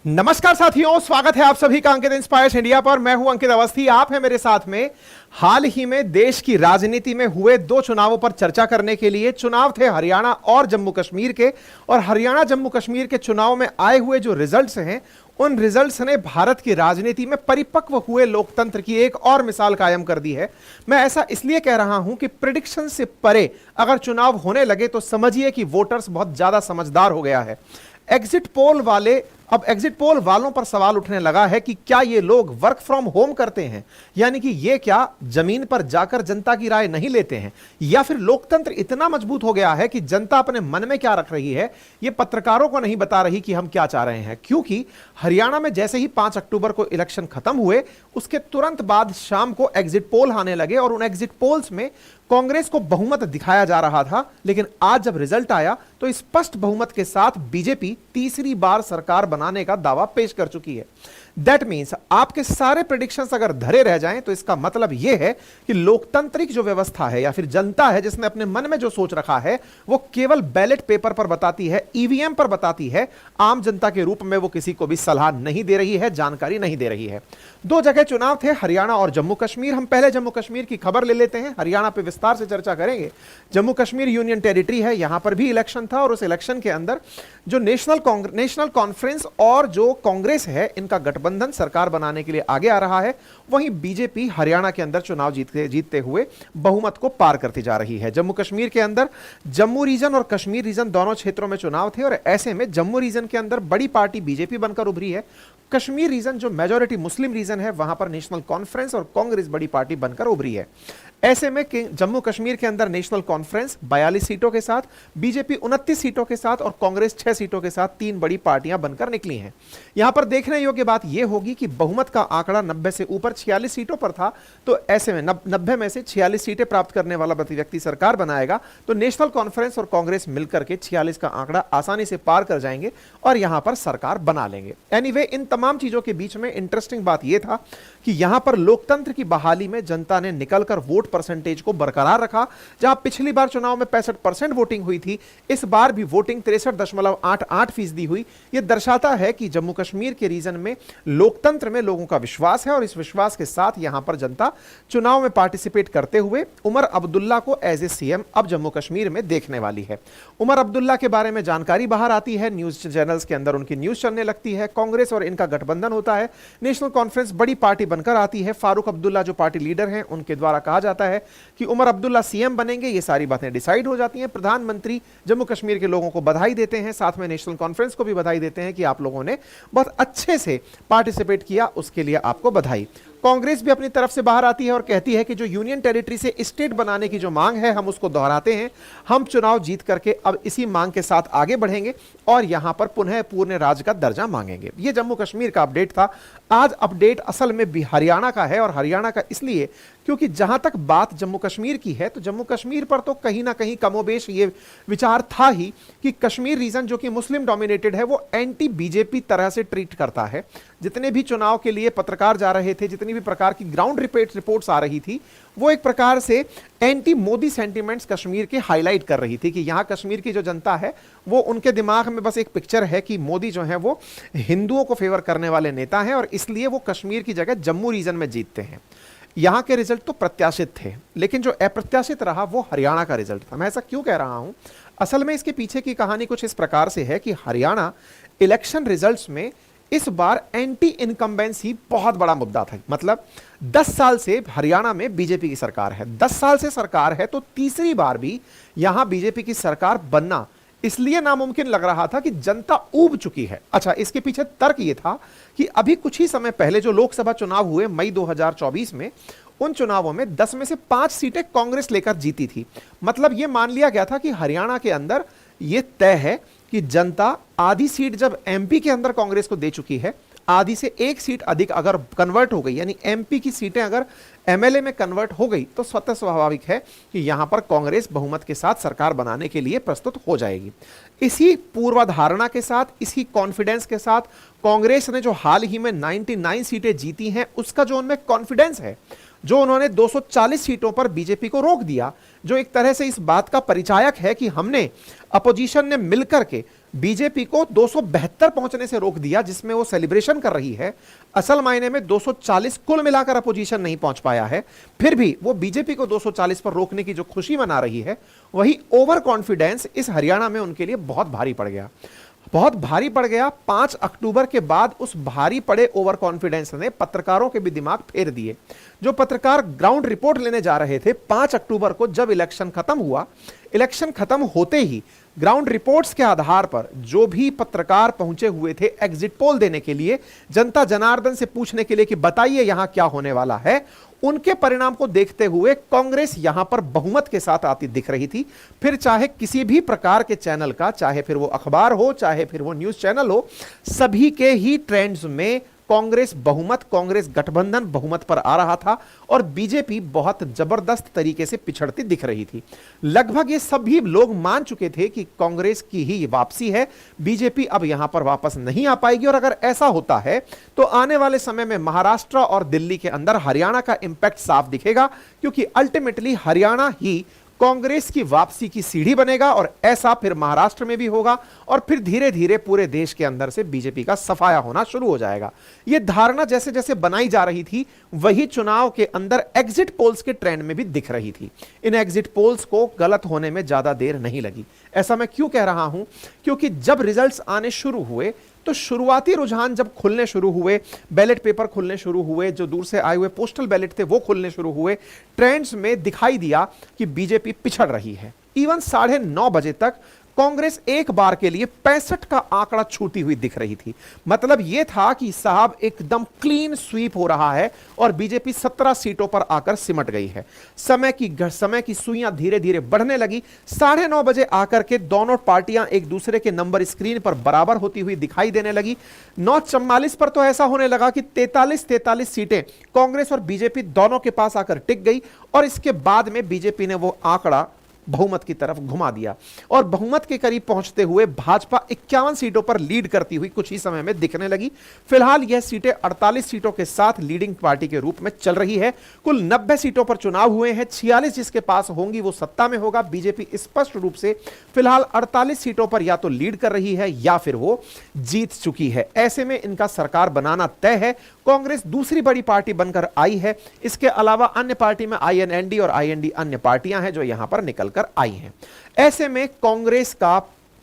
नमस्कार साथियों, स्वागत है आप सभी का अंकित इंस्पायर्स इंडिया पर। मैं हूं अंकित अवस्थी, आप हैं मेरे साथ में। हाल ही में देश की राजनीति में हुए दो चुनावों पर चर्चा करने के लिए। चुनाव थे हरियाणा और जम्मू कश्मीर के, और हरियाणा जम्मू कश्मीर के चुनाव में आए हुए जो रिजल्ट्स हैं, उन रिजल्ट्स ने भारत की राजनीति में परिपक्व हुए लोकतंत्र की एक और मिसाल कायम कर दी है। मैं ऐसा इसलिए कह रहा हूं कि प्रिडिक्शन से परे अगर चुनाव होने लगे तो समझिए कि वोटर्स बहुत ज्यादा समझदार हो गया है। अब एग्जिट पोल वालों पर सवाल उठने लगा है कि क्या ये लोग वर्क फ्रॉम होम करते हैं, यानी कि ये क्या जमीन पर जाकर जनता की राय नहीं लेते हैं, या फिर लोकतंत्र इतना मजबूत हो गया है कि जनता अपने मन में क्या रख रही है ये पत्रकारों को नहीं बता रही कि हम क्या चाह रहे हैं। क्योंकि हरियाणा में जैसे ही 5 अक्टूबर को इलेक्शन खत्म हुए, उसके तुरंत बाद शाम को एग्जिट पोल आने लगे और उन एग्जिट पोल्स में कांग्रेस को बहुमत दिखाया जा रहा था। लेकिन आज जब रिजल्ट आया तो स्पष्ट बहुमत के साथ बीजेपी तीसरी बार सरकार बनाने का दावा पेश कर चुकी है। दैट मीन्स आपके सारे प्रेडिक्शंस अगर धरे रह जाएं तो इसका मतलब यह है कि लोकतांत्रिक जो व्यवस्था है या फिर जनता है जिसने अपने मन में जो सोच रखा है वो केवल बैलेट पेपर पर बताती है, ईवीएम पर बताती है। आम जनता के रूप में वो किसी को भी सलाह नहीं दे रही है, जानकारी नहीं दे रही है। दो जगह चुनाव थे, हरियाणा और जम्मू कश्मीर। हम पहले जम्मू कश्मीर की खबर ले लेते हैं, हरियाणा पे विस्तार से चर्चा करेंगे। जम्मू कश्मीर यूनियन टेरिटरी है, यहां पर भी इलेक्शन था और उस इलेक्शन के अंदर जो नेशनल कॉन्फ्रेंस और जो कांग्रेस है, इनका गठबंधन सरकार बनाने के लिए आगे आ रहा है। वहीं बीजेपी हरियाणा के अंदर चुनाव जीतते हुए बहुमत को पार करती जा रही है। जम्मू कश्मीर के अंदर जम्मू रीजन और कश्मीर रीजन दोनों क्षेत्रों में चुनाव थे, और ऐसे में जम्मू रीजन के अंदर बड़ी पार्टी बीजेपी बनकर उभरी है। कश्मीर रीजन जो मेजॉरिटी मुस्लिम रीजन है, वहां पर नेशनल कॉन्फ्रेंस और कांग्रेस बड़ी पार्टी बनकर उभरी है। ऐसे में जम्मू कश्मीर के अंदर नेशनल कॉन्फ्रेंस 42 सीटों के साथ, बीजेपी 29 सीटों के साथ और कांग्रेस 6 सीटों के साथ तीन बड़ी पार्टियां बनकर निकली हैं। यहां पर देखने योग्य बात यह होगी कि बहुमत का आंकड़ा 90 से ऊपर 46 सीटों पर था, तो ऐसे में 90 में से 46 सीटें प्राप्त करने वाला व्यक्ति सरकार बनाएगा तो नेशनल कॉन्फ्रेंस और कांग्रेस मिलकर के 46 का आंकड़ा आसानी से पार कर जाएंगे और यहां पर सरकार बना लेंगे। एनीवे, इन तमाम चीजों के बीच में इंटरेस्टिंग बात यह था कि यहां पर लोकतंत्र की बहाली में जनता ने निकलकर वोट परसेंटेज को बरकरार रखा। जहां पिछली बार चुनाव में 65% वोटिंग हुई थी, इस बार भी वोटिंग 63.88% हुई। यह दर्शाता है कि जम्मू कश्मीर के रीजन में लोकतंत्र में लोगों का विश्वास है, और इस विश्वास के साथ यहां पर जनता चुनाव में पार्टिसिपेट करते हुए उमर अब्दुल्ला को एज ए सीएम अब जम्मू कश्मीर में देखने वाली है। उमर अब्दुल्ला के बारे में जानकारी बाहर आती है, न्यूज चैनल्स के अंदर उनकी न्यूज चलने लगती है, कांग्रेस और इनका गठबंधन होता है, नेशनल कॉन्फ्रेंस बड़ी पार्टी बनकर आती है। फारूक अब्दुल्ला जो पार्टी लीडर हैं, उनके द्वारा कहा जाता है कि उमर अब्दुल्ला सीएम बनेंगे। ये सारी बातें डिसाइड हो जाती हैं। प्रधानमंत्री जम्मू कश्मीर के लोगों को बधाई देते हैं, साथ में नेशनल कॉन्फ्रेंस को भी बधाई देते हैं कि आप लोगों ने बहुत अच्छे से पार्टिसिपेट किया, उसके लिए आपको बधाई। कांग्रेस भी अपनी तरफ से बाहर आती है और कहती है कि जो यूनियन टेरिटरी से स्टेट बनाने की जो मांग है, हम उसको दोहराते हैं। हम चुनाव जीत करके अब इसी मांग के साथ आगे बढ़ेंगे और यहां पर पुनः पूर्ण राज्य का दर्जा मांगेंगे। यह जम्मू कश्मीर का अपडेट था। आज अपडेट असल में हरियाणा का है, और हरियाणा का इसलिए क्योंकि जहां तक बात जम्मू कश्मीर की है, तो जम्मू कश्मीर पर तो कहीं ना कहीं कमोबेश ये विचार था ही कि कश्मीर रीजन जो कि मुस्लिम डोमिनेटेड है, वो एंटी बीजेपी तरह से ट्रीट करता है। जितने भी चुनाव के लिए पत्रकार जा रहे थे, जितनी भी प्रकार की ग्राउंड रिपोर्ट्स आ रही थी, वो एक प्रकार से एंटी मोदी सेंटिमेंट्स कश्मीर के हाईलाइट कर रही थी कि यहां कश्मीर की जो जनता है, वो उनके दिमाग में बस एक पिक्चर है कि मोदी जो है वो हिंदुओं को फेवर करने वाले नेता हैं, और इसलिए वो कश्मीर की जगह जम्मू रीजन में जीतते हैं। यहां के रिजल्ट तो प्रत्याशित थे, लेकिन जो अप्रत्याशित रहा वो हरियाणा का रिजल्ट था। मैं ऐसा क्यों कह रहा हूं? असल में इसके पीछे की कहानी कुछ इस प्रकार से है कि हरियाणा इलेक्शन रिजल्ट्स में इस बार एंटी इनकम्बेंसी बहुत बड़ा मुद्दा था। मतलब 10 साल से हरियाणा में बीजेपी की सरकार है, 10 साल से सरकार है, तो तीसरी बार भी यहां बीजेपी की सरकार बनना इसलिए नामुमकिन लग रहा था कि जनता ऊब चुकी है। अच्छा, इसके पीछे तर्क यह था कि अभी कुछ ही समय पहले जो लोकसभा चुनाव हुए मई 2024 में, उन चुनावों में 10 में से 5 सीटें कांग्रेस लेकर जीती थी। मतलब यह मान लिया गया था कि हरियाणा के अंदर यह तय है कि जनता आधी सीट जब एमपी के अंदर कांग्रेस को दे चुकी है, आधी से एक सीट अधिक अगर कन्वर्ट हो गई, यानी एमपी की सीटें अगर एमएलए में कन्वर्ट हो गई, तो स्वतः स्वाभाविक है कि यहां पर कांग्रेस बहुमत के साथ सरकार बनाने के लिए प्रस्तुत हो जाएगी। इसी पूर्वाधारणा के साथ, इसी कॉन्फिडेंस के साथ कांग्रेस ने जो हाल ही में 99 सीटें जीती हैं, उसका जो उनमें कॉन्फिडेंस है, जो उन्होंने 240 सीटों पर बीजेपी को रोक दिया, जो एक तरह से इस बात का परिचायक है कि हमने अपोजिशन ने मिलकर के बीजेपी को 272 पहुंचने से रोक दिया, जिसमें वो सेलिब्रेशन कर रही है। असल मायने में 240 कुल मिलाकर अपोजिशन नहीं पहुंच पाया है, फिर भी वो बीजेपी को 240 पर रोकने की जो खुशी मना रही है, वही ओवर कॉन्फिडेंस इस हरियाणा में उनके लिए बहुत भारी पड़ गया, बहुत भारी पड़ गया। 5 अक्टूबर के बाद उस भारी पड़े ओवर कॉन्फिडेंस ने पत्रकारों के भी दिमाग फेर दिए। जो पत्रकार ग्राउंड रिपोर्ट लेने जा रहे थे 5 अक्टूबर को, जब इलेक्शन खत्म हुआ, इलेक्शन खत्म होते ही ग्राउंड रिपोर्ट्स के आधार पर जो भी पत्रकार पहुंचे हुए थे एग्जिट पोल देने के लिए, जनता जनार्दन से पूछने के लिए कि बताइए यहां क्या होने वाला है, उनके परिणाम को देखते हुए कांग्रेस यहां पर बहुमत के साथ आती दिख रही थी। फिर चाहे किसी भी प्रकार के चैनल का, चाहे फिर वो अखबार हो, चाहे फिर वो न्यूज चैनल हो, सभी के ही ट्रेंड्स में कांग्रेस बहुमत, कांग्रेस गठबंधन बहुमत पर आ रहा था और बीजेपी बहुत जबरदस्त तरीके से पिछड़ती दिख रही थी। लगभग ये सभी लोग मान चुके थे कि कांग्रेस की ही वापसी है, बीजेपी अब यहां पर वापस नहीं आ पाएगी। और अगर ऐसा होता है तो आने वाले समय में महाराष्ट्र और दिल्ली के अंदर हरियाणा का इंपैक्ट साफ दिखेगा, क्योंकि अल्टीमेटली हरियाणा ही कांग्रेस की वापसी की सीढ़ी बनेगा और ऐसा फिर महाराष्ट्र में भी होगा और फिर धीरे धीरे पूरे देश के अंदर से बीजेपी का सफाया होना शुरू हो जाएगा। यह धारणा जैसे जैसे बनाई जा रही थी, वही चुनाव के अंदर एग्जिट पोल्स के ट्रेंड में भी दिख रही थी। इन एग्जिट पोल्स को गलत होने में ज्यादा देर नहीं लगी। ऐसा मैं क्यों कह रहा हूं? क्योंकि जब रिजल्ट्स आने शुरू हुए तो शुरुआती रुझान जब खुलने शुरू हुए, बैलेट पेपर खुलने शुरू हुए, जो दूर से आए हुए पोस्टल बैलेट थे वो खुलने शुरू हुए, ट्रेंड्स में दिखाई दिया कि बीजेपी पिछड़ रही है। इवन 9:30 बजे तक कांग्रेस एक बार के लिए 65 का आंकड़ा छूती हुई दिख रही थी। मतलब यह था कि साहब एकदम क्लीन स्वीप हो रहा है और बीजेपी 17 सीटों पर आकर सिमट गई है। समय की सुइयां धीरे धीरे बढ़ने लगी। 9:30 बजे आकर के दोनों पार्टियां एक दूसरे के नंबर स्क्रीन पर बराबर होती हुई दिखाई देने लगी। 9:44 पर तो ऐसा होने लगा कि 43 सीटें कांग्रेस और बीजेपी दोनों के पास आकर टिक गई और इसके बाद में बीजेपी ने वो आंकड़ा बहुमत की तरफ घुमा दिया और बहुमत के करीब पहुंचते हुए भाजपा 51 सीटों पर लीड करती हुई कुछ ही समय में दिखने लगी। फिलहाल यह सीटें 48 सीटों के साथ लीडिंग पार्टी के रूप में चल रही है। कुल 90 सीटों पर चुनाव हुए हैं, 46 जिसके पास होंगी वो सत्ता में होगा। बीजेपी स्पष्ट रूप से फिलहाल 48 सीटों पर या तो लीड कर रही है या फिर वो जीत चुकी है। ऐसे में इनका सरकार बनाना तय है। कांग्रेस दूसरी बड़ी पार्टी बनकर आई है। इसके अलावा अन्य पार्टी में आईएनएलडी और आईएनडी अन्य पार्टियां हैं जो यहां पर निकल कर आई हैं। ऐसे में कांग्रेस का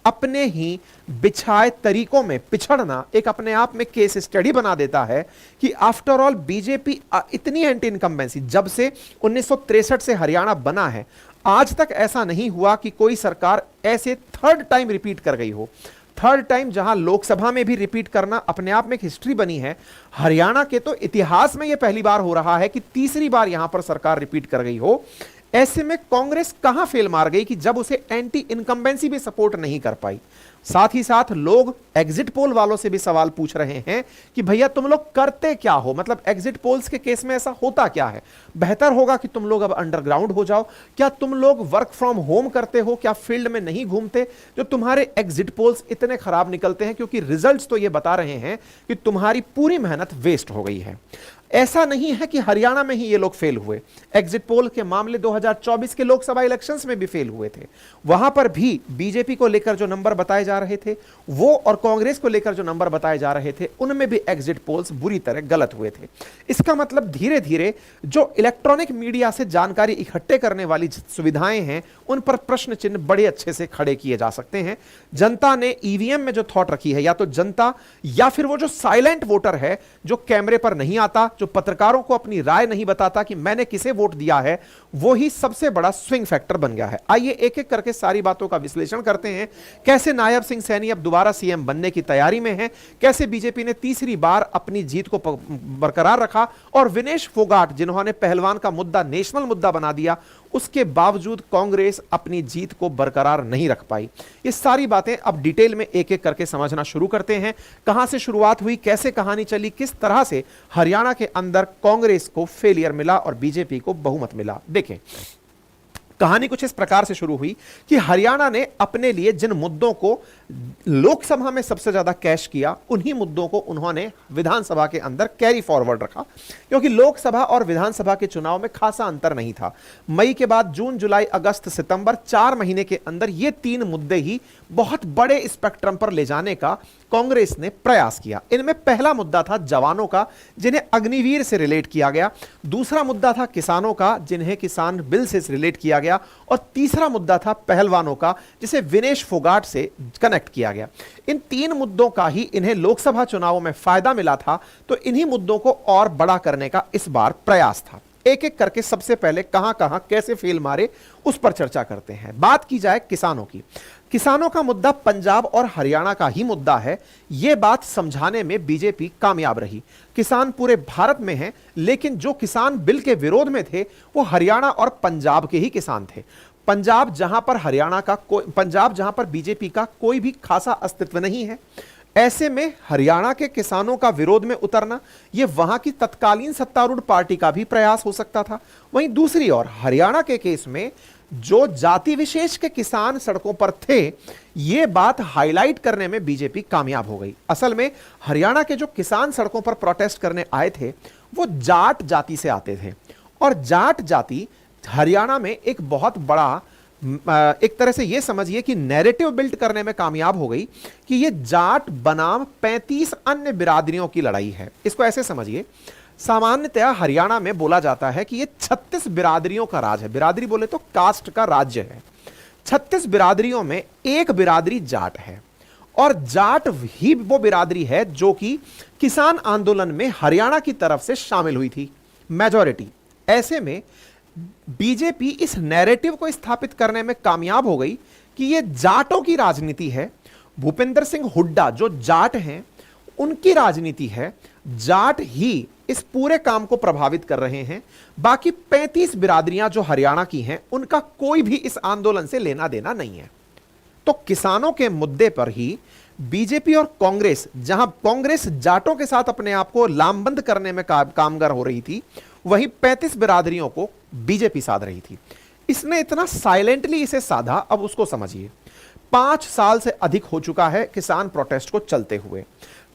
अपने ही बिछाए तरीकों में पिछड़ना एक अपने आप में केस स्टडी बना देता है कि आफ्टर ऑल बीजेपी इतनी एंटी इनकम्बेंसी जब से 1963 से हरियाणा बना है, आज तक ऐसा नहीं हुआ कि कोई सरकार ऐसे थर्ड टाइम रिपीट कर गई हो। थर्ड टाइम जहां लोकसभा में भी रिपीट करना अपने आप में एक हिस्ट्री बनी है, हरियाणा के तो इतिहास में यह पहली बार हो रहा है कि तीसरी बार यहां पर सरकार रिपीट कर गई हो। ऐसे में कांग्रेस कहां फेल मार गई कि जब उसे एंटी इनकम्बेंसी भी सपोर्ट नहीं कर पाई। साथ ही साथ लोग एग्जिट पोल वालों से भी सवाल पूछ रहे हैं कि भैया तुम लोग करते क्या हो, मतलब एग्जिट पोल्स के केस में ऐसा होता क्या है? बेहतर होगा कि तुम लोग अब अंडरग्राउंड हो जाओ। क्या तुम लोग वर्क फ्रॉम होम करते हो? क्या फील्ड में नहीं घूमते जो तुम्हारे एग्जिट पोल्स इतने खराब निकलते हैं? क्योंकि रिजल्ट्स तो ये बता रहे हैं कि तुम्हारी पूरी मेहनत वेस्ट हो गई है। ऐसा नहीं है कि हरियाणा में ही ये लोग फेल हुए। एग्जिट पोल के मामले 2024 के लोकसभा इलेक्शंस में भी फेल हुए थे। वहां पर भी बीजेपी को लेकर जो नंबर बताए जा रहे थे वो और कांग्रेस को लेकर जो नंबर बताए जा रहे थे उनमें भी एग्जिट पोल्स बुरी तरह गलत हुए थे। इसका मतलब धीरे धीरे जो इलेक्ट्रॉनिक मीडिया से जानकारी इकट्ठे करने वाली सुविधाएं हैं उन पर प्रश्न चिन्ह बड़े अच्छे से खड़े किए जा सकते हैं। जनता ने ईवीएम में जो थॉट रखी है, या तो जनता या फिर वो जो साइलेंट वोटर है जो कैमरे पर नहीं आता, जो पत्रकारों को अपनी राय नहीं बताता कि मैंने किसे वोट दिया है, वो ही सबसे बड़ा स्विंग फैक्टर बन गया है। आइए एक एक करके सारी बातों का विश्लेषण करते हैं। कैसे नायब सिंह सैनी अब दोबारा सीएम बनने की तैयारी में हैं, कैसे बीजेपी ने तीसरी बार अपनी जीत को बरकरार रखा और विनेश फोगाट जिन्होंने पहलवान का मुद्दा नेशनल मुद्दा बना दिया, उसके बावजूद कांग्रेस अपनी जीत को बरकरार नहीं रख पाई। ये सारी बातें अब डिटेल में एक एक करके समझना शुरू करते हैं। कहां से शुरुआत हुई, कैसे कहानी चली, किस तरह से हरियाणा के अंदर कांग्रेस को फेलियर मिला और बीजेपी को बहुमत मिला। देखें, कहानी कुछ इस प्रकार से शुरू हुई कि हरियाणा ने अपने लिए जिन मुद्दों को लोकसभा में सबसे ज्यादा कैश किया, उन्हीं मुद्दों को उन्होंने विधानसभा के अंदर कैरी फॉरवर्ड रखा, क्योंकि लोकसभा और विधानसभा के चुनाव में खासा अंतर नहीं था। मई के बाद जून, जुलाई, अगस्त, सितंबर 4 महीने के अंदर ये 3 मुद्दे ही बहुत बड़े स्पेक्ट्रम पर ले जाने का कांग्रेस ने प्रयास किया। इनमें पहला मुद्दा था जवानों का, जिन्हें अग्निवीर से रिलेट किया गया। दूसरा मुद्दा था किसानों का, जिन्हें किसान बिल से रिलेट किया गया। और तीसरा मुद्दा था पहलवानों का, जिसे विनेश फोगाट से कनेक्ट किया गया। इन 3 मुद्दों का ही इन्हें लोकसभा चुनावों में फायदा मिला था, तो इन्हीं मुद्दों को और बड़ा करने का इस बार प्रयास था। एक एक करके सबसे पहले कहां कहां कैसे फेल मारे उस पर चर्चा करते हैं। बात की जाए किसानों की। किसानों का मुद्दा पंजाब और हरियाणा का ही मुद्दा है। यह बात समझाने में बीजेपी कामयाब रही। किसान पूरे भारत में हैं, लेकिन जो किसान बिल के विरोध में थे वो हरियाणा और पंजाब के ही किसान थे। पंजाब जहां पर बीजेपी का कोई भी खासा अस्तित्व नहीं है, ऐसे में हरियाणा के किसानों का विरोध में उतरना यह वहां की तत्कालीन सत्तारूढ़ पार्टी का भी प्रयास हो सकता था। वहीं दूसरी ओर हरियाणा के केस में जो जाति विशेष के किसान सड़कों पर थे, यह बात हाईलाइट करने में बीजेपी कामयाब हो गई। असल में हरियाणा के जो किसान सड़कों पर प्रोटेस्ट करने आए थे वो जाट जाति से आते थे, और जाट जाति हरियाणा में एक बहुत बड़ा, एक तरह से यह समझिए कि नैरेटिव बिल्ड करने में कामयाब हो गई कि यह जाट बनाम 35 अन्य बिरादरियों की लड़ाई है। इसको ऐसे समझिए, सामान्यतः हरियाणा में बोला जाता है कि यह 36 बिरादरियों का राज है। बिरादरी बोले तो कास्ट का राज्य है। 36 बिरादरियों में एक बिरादरी जाट है, और जाट ही वो बिरादरी है जो कि किसान आंदोलन में हरियाणा की तरफ से शामिल हुई थी, मेजॉरिटी। ऐसे में बीजेपी इस नैरेटिव को स्थापित करने में कामयाब हो गई कि यह जाटों की राजनीति है। भूपेंद्र सिंह हुड्डा जो जाट हैं, उनकी राजनीति है। जाट ही इस पूरे काम को प्रभावित कर रहे हैं। बाकी 35 बिरादरियां जो हरियाणा की हैं, उनका कोई भी इस आंदोलन से लेना देना नहीं है। तो किसानों के मुद्दे पर ही बीजेपी और कांग्रेस, जहां कांग्रेस जाटों के साथ अपने आप को लामबंद करने में कामगार हो रही थी, वहीं 35 बिरादरियों को बीजेपी साध रही थी। इसने इतना साइलेंटली इसे साधा, अब उसको समझिए। 5 साल से अधिक हो चुका है किसान प्रोटेस्ट को चलते हुए।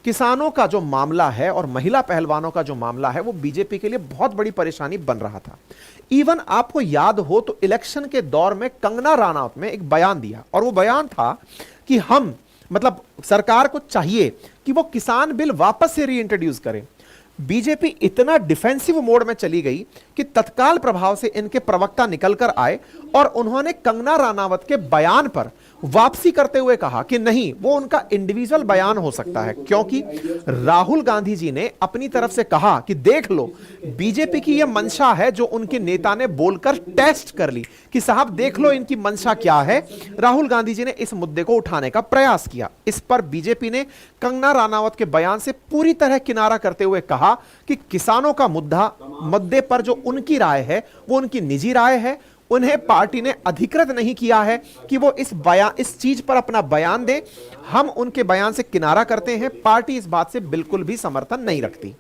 किसानों का जो मामला है और महिला पहलवानों का जो मामला है, वो बीजेपी के लिए बहुत बड़ी परेशानी बन रहा था। इवन आपको याद हो तो इलेक्शन के दौर में कंगना राणावत ने एक बयान दिया, और वो बयान था कि सरकार को चाहिए कि वो किसान बिल वापस से रीइंट्रोड्यूस करे। बीजेपी इतना डिफेंसिव मोड में चली गई कि तत्काल प्रभाव से इनके प्रवक्ता निकलकर आए और उन्होंने कंगना राणावत के बयान पर वापसी करते हुए कहा कि नहीं, वो उनका इंडिविजुअल बयान हो सकता है, क्योंकि राहुल गांधी जी ने अपनी तरफ से कहा कि देख लो, बीजेपी की यह मंशा है जो उनके नेता ने बोलकर टेस्ट कर ली कि साहब देख लो इनकी मंशा क्या है। राहुल गांधी जी ने इस मुद्दे को उठाने का प्रयास किया। इस पर बीजेपी ने कंगना राणावत के बयान से पूरी तरह किनारा करते हुए कहा कि किसानों का मुद्दे पर जो उनकी राय है वो उनकी निजी राय है। उन्हें पार्टी ने अधिकृत नहीं किया है कि वो इस चीज पर अपना बयान दे। हम उनके बयान से किनारा करते हैं। पार्टी इस बात से बिल्कुल भी समर्थन नहीं रखती।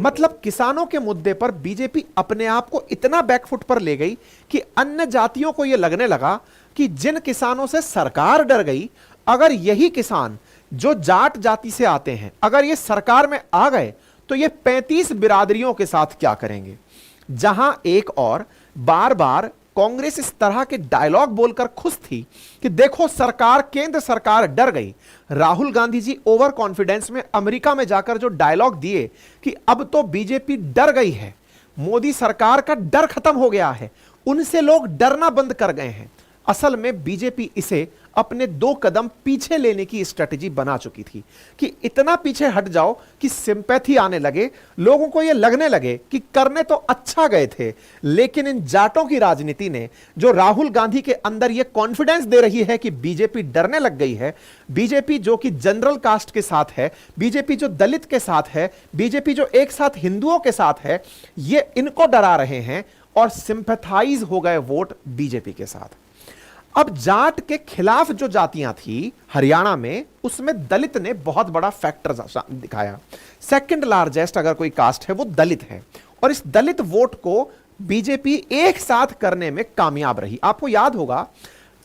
मतलब किसानों के मुद्दे पर बीजेपी अपने आप को इतना बैकफुट पर ले गई कि अन्य जातियों को यह लगने लगा कि जिन किसानों से सरकार डर गई, अगर यही किसान जो जाट जाति से आते हैं, अगर ये सरकार में आ गए तो ये 35 बिरादरियों के साथ क्या करेंगे। जहां एक और बार बार कांग्रेस इस तरह के डायलॉग बोलकर खुश थी कि देखो सरकार, केंद्र सरकार डर गई। राहुल गांधी जी ओवर कॉन्फिडेंस में अमेरिका में जाकर जो डायलॉग दिए कि अब तो बीजेपी डर गई है, मोदी सरकार का डर खत्म हो गया है, उनसे लोग डरना बंद कर गए हैं। असल में बीजेपी इसे अपने 2 कदम पीछे लेने की स्ट्रेटजी बना चुकी थी कि इतना पीछे हट जाओ कि सिंपैथी आने लगे, लोगों को यह लगने लगे कि करने तो अच्छा गए थे, लेकिन इन जाटों की राजनीति ने जो राहुल गांधी के अंदर यह कॉन्फिडेंस दे रही है कि बीजेपी डरने लग गई है, बीजेपी जो कि जनरल कास्ट के साथ है, बीजेपी जो दलित के साथ है, बीजेपी जो एक साथ हिंदुओं के साथ है, ये इनको डरा रहे हैं और सिंपैथाइज हो गए वोट बीजेपी के साथ। अब जाट के खिलाफ जो जातियां थी हरियाणा में, उसमें दलित ने बहुत बड़ा फैक्टर दिखाया। सेकंड लार्जेस्ट अगर कोई कास्ट है वो दलित है, और इस दलित वोट को बीजेपी एक साथ करने में कामयाब रही। आपको याद होगा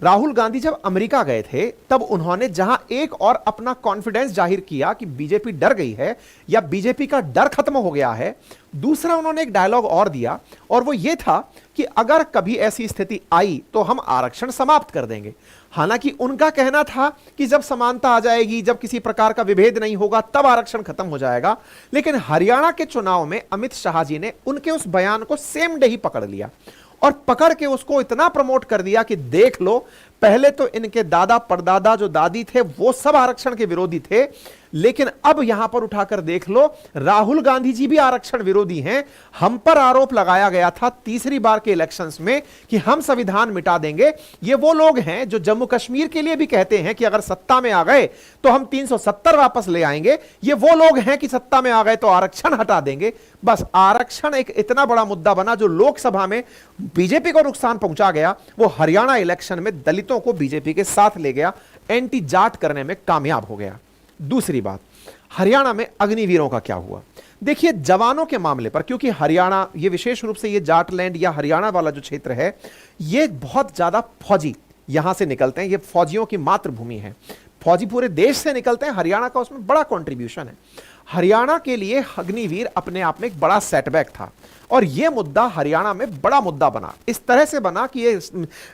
राहुल गांधी जब अमेरिका गए थे तब उन्होंने जहां एक और अपना कॉन्फिडेंस जाहिर किया कि बीजेपी डर गई है या बीजेपी का डर खत्म हो गया है, दूसरा उन्होंने एक डायलॉग और दिया और वो ये था कि अगर कभी ऐसी स्थिति आई तो हम आरक्षण समाप्त कर देंगे। हालांकि उनका कहना था कि जब समानता आ जाएगी, जब किसी प्रकार का विभेद नहीं होगा, तब आरक्षण खत्म हो जाएगा। लेकिन हरियाणा के चुनाव में अमित शाह जी ने उनके उस बयान को सेम डे ही पकड़ लिया और पकड़ के उसको इतना प्रमोट कर दिया कि देख लो, पहले तो इनके दादा परदादा जो दादी थे वो सब आरक्षण के विरोधी थे, लेकिन अब यहां पर उठाकर देख लो राहुल गांधी जी भी आरक्षण विरोधी हैं। हम पर आरोप लगाया गया था तीसरी बार के इलेक्शंस में कि हम संविधान मिटा देंगे। ये वो लोग हैं जो जम्मू कश्मीर के लिए भी कहते हैं कि अगर सत्ता में आ गए तो हम 370 वापस ले आएंगे। ये वो लोग हैं कि सत्ता में आ गए तो आरक्षण हटा देंगे। बस आरक्षण एक इतना बड़ा मुद्दा बना जो लोकसभा में बीजेपी को नुकसान पहुंचा गया, वो हरियाणा इलेक्शन में दलितों को बीजेपी के साथ ले गया, एंटी जाट करने में कामयाब हो गया। दूसरी बात, हरियाणा में अग्निवीरों का क्या हुआ? देखिए, जवानों के मामले पर, क्योंकि हरियाणा, ये विशेष रूप से ये जाटलैंड या हरियाणा वाला जो क्षेत्र है, ये बहुत ज्यादा फौजी यहां से निकलते हैं, ये फौजियों की मातृभूमि है। फौजी पूरे देश से निकलते हैं, हरियाणा का उसमें बड़ा कंट्रीब्यूशन है। हरियाणा के लिए अग्निवीर अपने आप में एक बड़ा सेटबैक था और यह मुद्दा हरियाणा में बड़ा मुद्दा बना। इस तरह से बना कि ये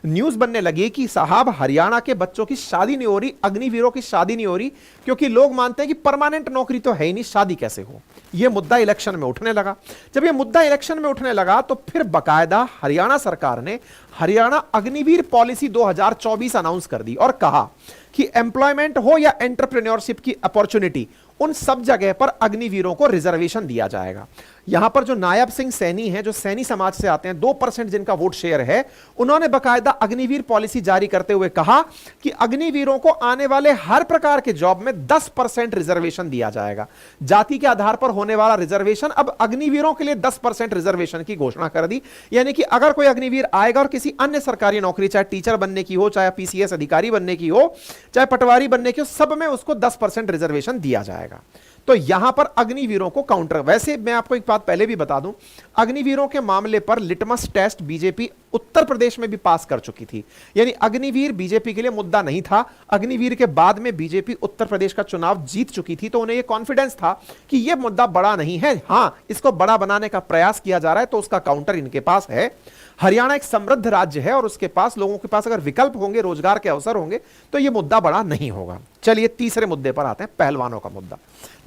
न्यूज बनने लगी कि साहब हरियाणा के बच्चों की शादी नहीं हो रही, अग्निवीरों की शादी नहीं हो रही, क्योंकि लोग मानते हैं कि परमानेंट नौकरी तो है ही नहीं, शादी कैसे हो। यह मुद्दा इलेक्शन में उठने लगा। जब यह मुद्दा इलेक्शन में उठने लगा तो फिर बकायदा हरियाणा सरकार ने हरियाणा अग्निवीर पॉलिसी 2024 अनाउंस कर दी और कहा कि एम्प्लॉयमेंट हो या एंटरप्रेन्योरशिप की अपॉर्चुनिटी, उन सब जगह पर अग्निवीरों को रिजर्वेशन दिया जाएगा। यहां पर जो नायब सिंह सैनी हैं, जो सैनी समाज से आते हैं, 2% जिनका वोट शेयर है, उन्होंने बकायदा अग्निवीर पॉलिसी जारी करते हुए कहा कि अग्निवीरों को आने वाले हर प्रकार के जॉब में 10% रिजर्वेशन दिया जाएगा। जाति के आधार पर होने वाला रिजर्वेशन अब अग्निवीरों के लिए 10% रिजर्वेशन की घोषणा कर दी। यानी कि अगर कोई अग्निवीर आएगा और किसी अन्य सरकारी नौकरी, चाहे टीचर बनने की हो, चाहे पीसीएस अधिकारी बनने की हो, चाहे पटवारी बनने की हो, सब में उसको 10% रिजर्वेशन दिया जाएगा। तो यहां पर अग्निवीरों को काउंटर, वैसे मैं आपको एक बात पहले भी बता दूं, अग्निवीरों के मामले पर litmus test BJP Uttar Pradesh में भी पास कर चुकी थी। यानी अग्निवीर बीजेपी के लिए मुद्दा नहीं था। अग्निवीर के बाद में बीजेपी उत्तर प्रदेश का चुनाव जीत चुकी थी, तो उन्हें यह कॉन्फिडेंस था कि यह मुद्दा बड़ा नहीं है। हां, इसको बड़ा बनाने का प्रयास किया जा रहा है, तो उसका काउंटर इनके पास है। हरियाणा एक समृद्ध राज्य है और उसके पास, लोगों के पास अगर विकल्प होंगे, रोजगार के अवसर होंगे, तो यह मुद्दा बड़ा नहीं होगा। चलिए तीसरे मुद्दे पर आते हैं, पहलवानों का मुद्दा।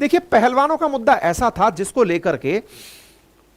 देखिए, पहलवानों का मुद्दा ऐसा था जिसको लेकर के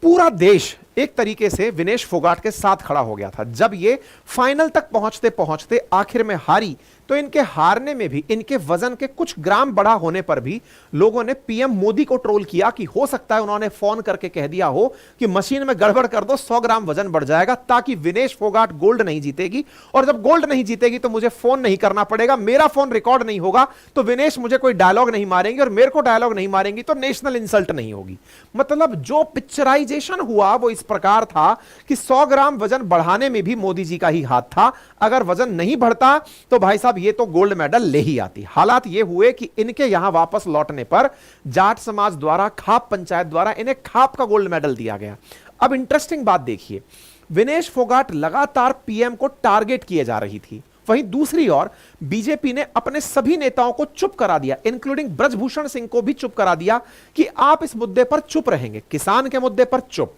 पूरा देश एक तरीके से विनेश फोगाट के साथ खड़ा हो गया था। जब ये फाइनल तक पहुंचते पहुंचते आखिर में हारी, तो इनके हारने में भी, इनके वजन के कुछ ग्राम बड़ा होने पर भी लोगों ने पीएम मोदी को ट्रोल किया कि हो सकता है उन्होंने फोन करके कह दिया हो कि मशीन में गड़बड़ कर दो, 100 ग्राम वजन बढ़ जाएगा, ताकि विनेश फोगाट गोल्ड नहीं जीतेगी, और जब गोल्ड नहीं जीतेगी तो मुझे फोन नहीं करना पड़ेगा, मेरा फोन रिकॉर्ड नहीं होगा, तो विनेश मुझे कोई डायलॉग नहीं मारेंगे, और मेरे को डायलॉग नहीं मारेंगी तो नेशनल इंसल्ट नहीं होगी। मतलब जो पिक्चराइजेशन हुआ वो इस प्रकार था कि 100 ग्राम वजन बढ़ाने में भी मोदी जी का ही हाथ था। अगर वजन नहीं बढ़ता तो भाई साहब ये तो गोल्ड मेडल ले ही आती। हालात ये हुए कि इनके यहां वापस लौटने पर जाट समाज द्वारा, खाप पंचायत द्वारा इन्हें खाप का गोल्ड मेडल दिया गया। अब इंटरेस्टिंग बात देखिए, विनेश फोगाट लगातार पीएम को टारगेट किए जा रही थी, वहीं दूसरी ओर बीजेपी ने अपने सभी नेताओं को चुप करा दिया, इंक्लूडिंग ब्रजभूषण सिंह को भी चुप करा दिया कि आप इस मुद्दे पर चुप रहेंगे। किसान के मुद्दे पर चुप,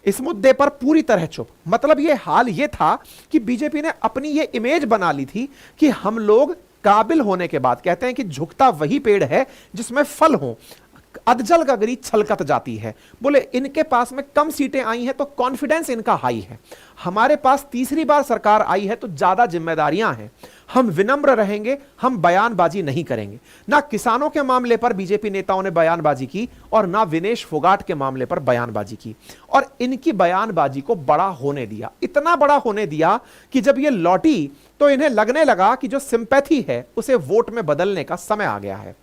इस मुद्दे पर पूरी तरह चुप। मतलब ये हाल ये था कि बीजेपी ने अपनी ये इमेज बना ली थी कि हम लोग काबिल होने के बाद, कहते हैं कि झुकता वही पेड़ है जिसमें फल हो, अधजल गगरी छलकत जाती है। बोले इनके पास में कम सीटें आई हैं तो कॉन्फिडेंस इनका हाई है, हमारे पास तीसरी बार सरकार आई है तो ज्यादा जिम्मेदारियां हैं, हम विनम्र रहेंगे, हम बयानबाजी नहीं करेंगे। ना किसानों के मामले पर बीजेपी नेताओं ने बयानबाजी की और ना विनेश फोगाट के मामले पर बयानबाजी की, और इनकी बयानबाजी को बड़ा होने दिया, इतना बड़ा होने दिया कि जब ये लौटी तो इन्हें लगने लगा कि जो सिंपैथी है उसे वोट में बदलने का समय आ गया है।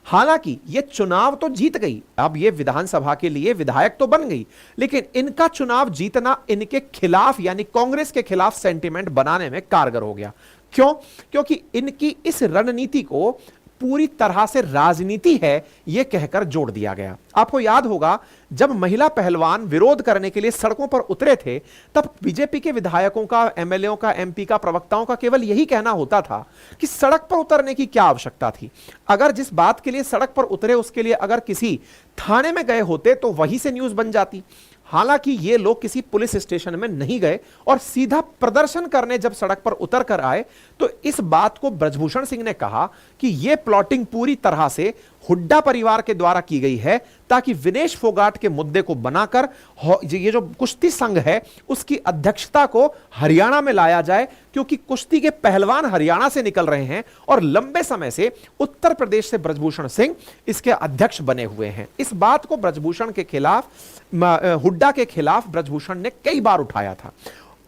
हालांकि ये चुनाव तो जीत गई, अब ये विधानसभा के लिए विधायक तो बन गई, लेकिन इनका चुनाव जीतना इनके खिलाफ, यानी कांग्रेस के खिलाफ सेंटीमेंट बनाने में कारगर हो गया। क्यों? क्योंकि इनकी इस रणनीति को पूरी तरह से राजनीति है यह कहकर जोड़ दिया गया। आपको याद होगा जब महिला पहलवान विरोध करने के लिए सड़कों पर उतरे थे तब बीजेपी के विधायकों का, एमएलएओं का, एमपी का, प्रवक्ताओं का केवल यही कहना होता था कि सड़क पर उतरने की क्या आवश्यकता थी। अगर जिस बात के लिए सड़क पर उतरे उसके लिए अगर किसी थाने में गए होते तो वहीं से न्यूज बन जाती। हालांकि ये लोग किसी पुलिस स्टेशन में नहीं गए और सीधा प्रदर्शन करने जब सड़क पर उतर कर आए तो इस बात को ब्रजभूषण सिंह ने कहा कि यह प्लॉटिंग पूरी तरह से हुड्डा परिवार के द्वारा की गई है ताकि विनेश फोगाट के मुद्दे को बनाकर ये जो कुश्ती संघ है उसकी अध्यक्षता को हरियाणा में लाया जाए, क्योंकि कुश्ती के पहलवान हरियाणा से निकल रहे हैं और लंबे समय से उत्तर प्रदेश से ब्रजभूषण सिंह इसके अध्यक्ष बने हुए हैं। इस बात को ब्रजभूषण के खिलाफ, हुड्डा के खिलाफ ब्रजभूषण ने कई बार उठाया था।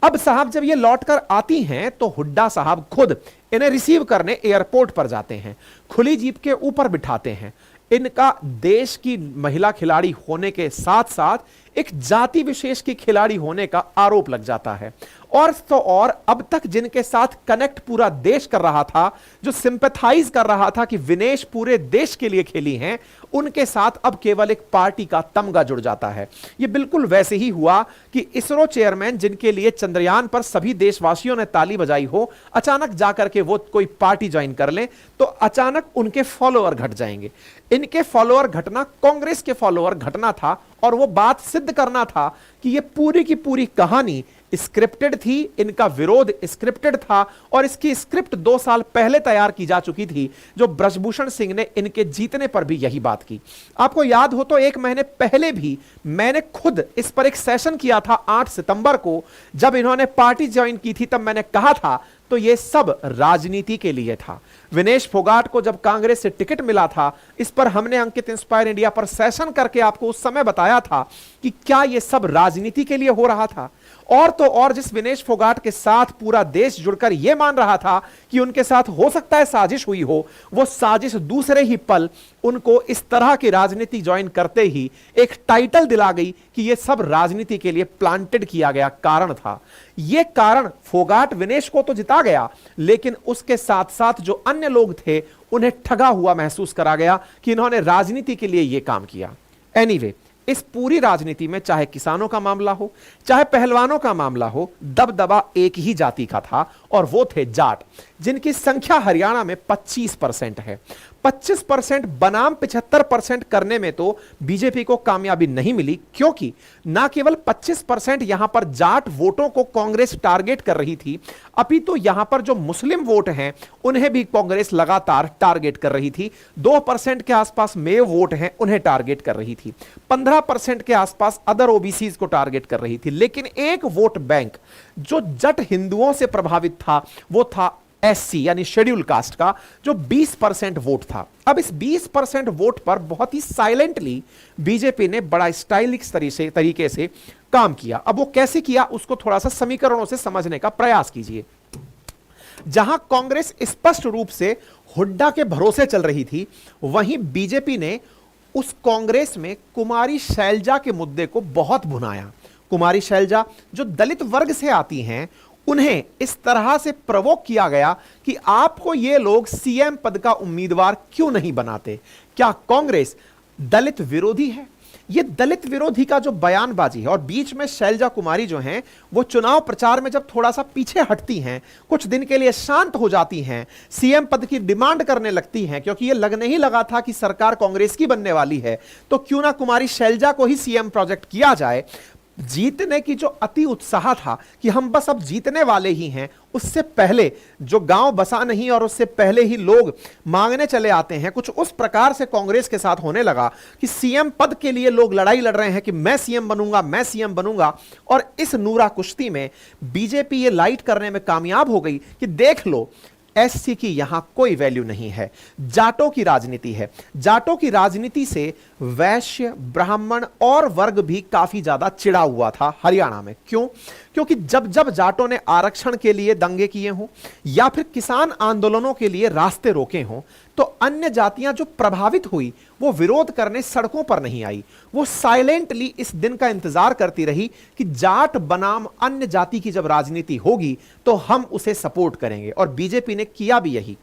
अब साहब जब ये लौटकर आती हैं तो हुड्डा साहब खुद इन्हें रिसीव करने एयरपोर्ट पर जाते हैं, खुली जीप के ऊपर बिठाते हैं। इनका देश की महिला खिलाड़ी होने के साथ साथ एक जाति विशेष की खिलाड़ी होने का आरोप लग जाता है। और तो और अब तक जिनके साथ कनेक्ट पूरा देश कर रहा था, जो सिंपैथाइज कर रहा था कि विनेश पूरे देश के लिए खेली हैं, उनके साथ अब केवल एक पार्टी का तमगा जुड़ जाता है। यह बिल्कुल वैसे ही हुआ कि इसरो चेयरमैन जिनके लिए चंद्रयान पर सभी देशवासियों ने ताली बजाई हो, अचानक जाकर के वो कोई पार्टी ज्वाइन कर ले तो अचानक उनके फॉलोअर घट जाएंगे। इनके फॉलोअर घटना कांग्रेस के फॉलोअर घटना था और वो बात सिद्ध करना था कि ये पूरी की पूरी कहानी स्क्रिप्टेड थी, इनका विरोध स्क्रिप्टेड था और इसकी स्क्रिप्ट 2 साल पहले तैयार की जा चुकी थी, जो ब्रजभूषण सिंह ने इनके जीतने पर भी यही बात की। आपको याद हो तो 1 महीने पहले भी मैंने खुद इस पर एक सेशन किया था 8 सितंबर को, जब इन्होंने पार्टी ज्वाइन की थी तब मैंने कहा था तो यह सब राजनीति के लिए था। विनेश फोगाट को जब कांग्रेस से टिकट मिला था, इस पर हमने अंकित इंस्पायर इंडिया पर सेशन करके आपको उस समय बताया था कि क्या यह सब राजनीति के लिए हो रहा था। और तो और जिस विनेश फोगाट के साथ पूरा देश जुड़कर यह मान रहा था कि उनके साथ हो सकता है साजिश हुई हो, वो साजिश दूसरे ही पल उनको इस तरह की राजनीति ज्वाइन करते ही एक टाइटल दिला गई कि यह सब राजनीति के लिए प्लांटेड किया गया कारण था। यह कारण फोगाट विनेश को तो जिता गया, लेकिन उसके साथ साथ जो अन्य लोग थे उन्हें ठगा हुआ महसूस करा गया कि इन्होंने राजनीति के लिए यह काम किया। एनीवे, इस पूरी राजनीति में चाहे किसानों का मामला हो, चाहे पहलवानों का मामला हो, दबदबा एक ही जाति का था और वो थे जाट, जिनकी संख्या हरियाणा में 25% है। 25% बनाम 75% करने में तो बीजेपी को कामयाबी नहीं मिली, क्योंकि ना केवल 25% यहां पर जाट वोटों को कांग्रेस टारगेट कर रही थी, अपितु यहां पर जो मुस्लिम वोट हैं उन्हें भी कांग्रेस लगातार टारगेट कर रही थी। 2% के आसपास मेव वोट हैं, उन्हें टारगेट कर रही थी। 15% के आसपास अदर ओबीसीज को टारगेट कर रही थी। लेकिन एक वोट बैंक जो जट हिंदुओं से प्रभावित था वो था एससी यानी शेड्यूल कास्ट का, जो 20% वोट था। अब इस 20% वोट पर बहुत ही साइलेंटली बीजेपी ने बड़ा स्टाइलिश तरीके से काम किया। अब वो कैसे किया उसको थोड़ा सा समीकरणों से समझने का प्रयास कीजिए। जहां कांग्रेस स्पष्ट रूप से हुड्डा के भरोसे चल रही थी, वहीं बीजेपी ने उस कांग्रेस में कुमारी शैलजा के मुद्दे को बहुत भुनाया। कुमारी शैलजा जो दलित वर्ग से आती हैं, उन्हें इस तरह से प्रवोक किया गया कि आपको ये लोग सीएम पद का उम्मीदवार क्यों नहीं बनाते? क्या कांग्रेस दलित विरोधी है? ये दलित विरोधी का जो बयानबाजी है, और बीच में शैलजा कुमारी जो हैं वो चुनाव प्रचार में जब थोड़ा सा पीछे हटती हैं, कुछ दिन के लिए शांत हो जाती हैं, सीएम पद की डिमांड करने लगती हैं, क्योंकि ये लगने ही लगा था कि सरकार कांग्रेस की बनने वाली है, तो क्यों ना कुमारी शैलजा को ही सीएम प्रोजेक्ट किया जाए। जीतने की जो अति उत्साह था कि हम बस अब जीतने वाले ही हैं, उससे पहले जो गांव बसा नहीं और उससे पहले ही लोग मांगने चले आते हैं, कुछ उस प्रकार से कांग्रेस के साथ होने लगा कि सीएम पद के लिए लोग लड़ाई लड़ रहे हैं कि मैं सीएम बनूंगा, मैं सीएम बनूंगा। और इस नूरा कुश्ती में बीजेपी ये लाइट करने में कामयाब हो गई कि देख लो, एससी की यहां कोई वैल्यू नहीं है, जाटों की राजनीति है। जाटों की राजनीति से वैश्य, ब्राह्मण और वर्ग भी काफी ज्यादा चिढ़ा हुआ था हरियाणा में। क्यों? क्योंकि जब जब जाटों ने आरक्षण के लिए दंगे किए हों या फिर किसान आंदोलनों के लिए रास्ते रोके हों, तो अन्य जातियां जो प्रभावित हुई वो विरोध करने सड़कों पर नहीं आई। वो साइलेंटली इस दिन का इंतजार करती रही कि जाट बनाम अन्य जाति की जब राजनीति होगी तो हम उसे सपोर्ट करेंगे, और बीजेपी ने किया भी यही।